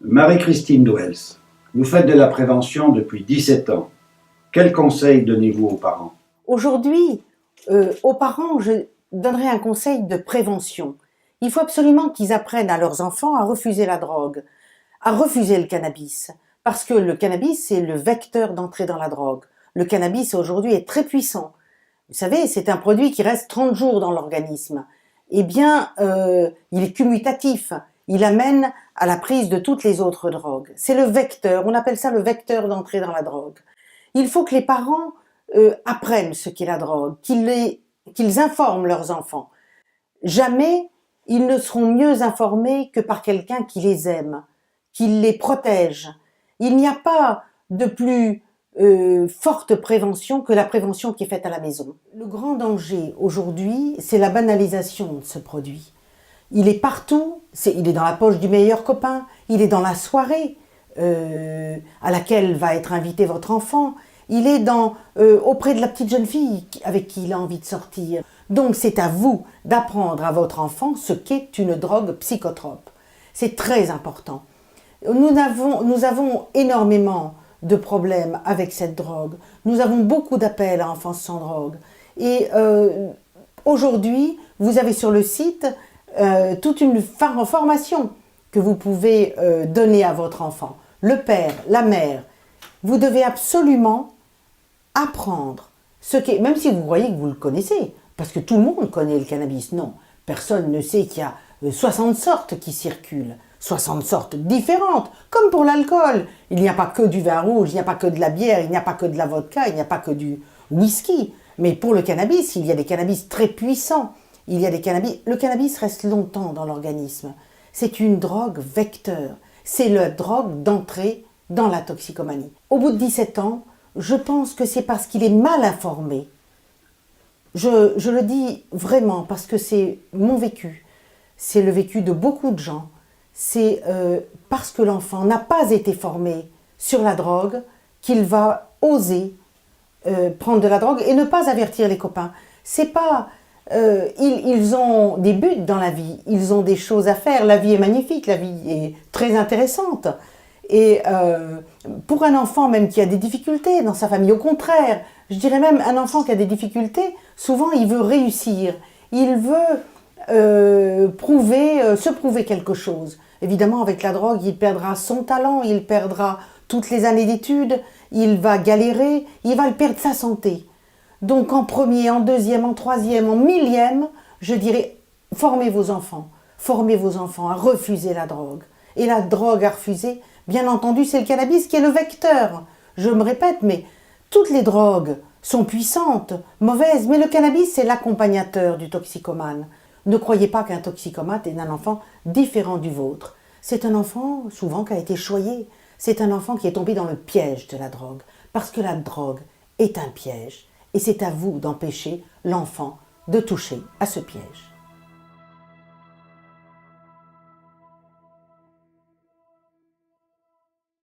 Marie-Christine Douels, vous faites de la prévention depuis 17 ans. Quels conseils donnez-vous aux parents? Aujourd'hui, aux parents, je donnerais un conseil de prévention. Il faut absolument qu'ils apprennent à leurs enfants à refuser la drogue, à refuser le cannabis, parce que le cannabis, c'est le vecteur d'entrée dans la drogue. Le cannabis, aujourd'hui, est très puissant. Vous savez, c'est un produit qui reste 30 jours dans l'organisme. Eh bien, il est commutatif. Il amène à la prise de toutes les autres drogues. C'est le vecteur, on appelle ça le vecteur d'entrée dans la drogue. Il faut que les parents apprennent ce qu'est la drogue, qu'ils informent leurs enfants. Jamais ils ne seront mieux informés que par quelqu'un qui les aime, qui les protège. Il n'y a pas de plus forte prévention que la prévention qui est faite à la maison. Le grand danger aujourd'hui, c'est la banalisation de ce produit. Il est partout, il est dans la poche du meilleur copain, il est dans la soirée à laquelle va être invité votre enfant, il est auprès de la petite jeune fille avec qui il a envie de sortir. Donc c'est à vous d'apprendre à votre enfant ce qu'est une drogue psychotrope. C'est très important. Nous avons énormément de problèmes avec cette drogue. Nous avons beaucoup d'appels à Enfance sans drogue. Et aujourd'hui, vous avez sur le site toute une formation que vous pouvez donner à votre enfant. Le père, la mère, vous devez absolument apprendre ce qu'est, même si vous croyez que vous le connaissez, parce que tout le monde connaît le cannabis. Non, personne ne sait qu'il y a 60 sortes qui circulent, 60 sortes différentes, comme pour l'alcool. Il n'y a pas que du vin rouge, il n'y a pas que de la bière, il n'y a pas que de la vodka, il n'y a pas que du whisky. Mais pour le cannabis, il y a des cannabis très puissants. Le cannabis reste longtemps dans l'organisme. C'est une drogue vecteur. C'est la drogue d'entrée dans la toxicomanie. Au bout de 17 ans, je pense que c'est parce qu'il est mal informé. Je le dis vraiment parce que c'est mon vécu. C'est le vécu de beaucoup de gens. C'est parce que l'enfant n'a pas été formé sur la drogue qu'il va oser prendre de la drogue et ne pas avertir les copains. C'est pas... ils ont des buts dans la vie, ils ont des choses à faire. La vie est magnifique, la vie est très intéressante. Et pour un enfant même qui a des difficultés dans sa famille, au contraire, je dirais même un enfant qui a des difficultés, souvent il veut réussir, il veut se prouver quelque chose. Évidemment, avec la drogue, il perdra son talent, il perdra toutes les années d'études, il va galérer, il va perdre sa santé. Donc en premier, en deuxième, en troisième, en millième, je dirais, formez vos enfants à refuser la drogue. Et la drogue à refuser, bien entendu, c'est le cannabis qui est le vecteur. Je me répète, mais toutes les drogues sont puissantes, mauvaises, mais le cannabis, c'est l'accompagnateur du toxicomane. Ne croyez pas qu'un toxicomane est un enfant différent du vôtre. C'est un enfant, souvent, qui a été choyé. C'est un enfant qui est tombé dans le piège de la drogue. Parce que la drogue est un piège. Et c'est à vous d'empêcher l'enfant de toucher à ce piège.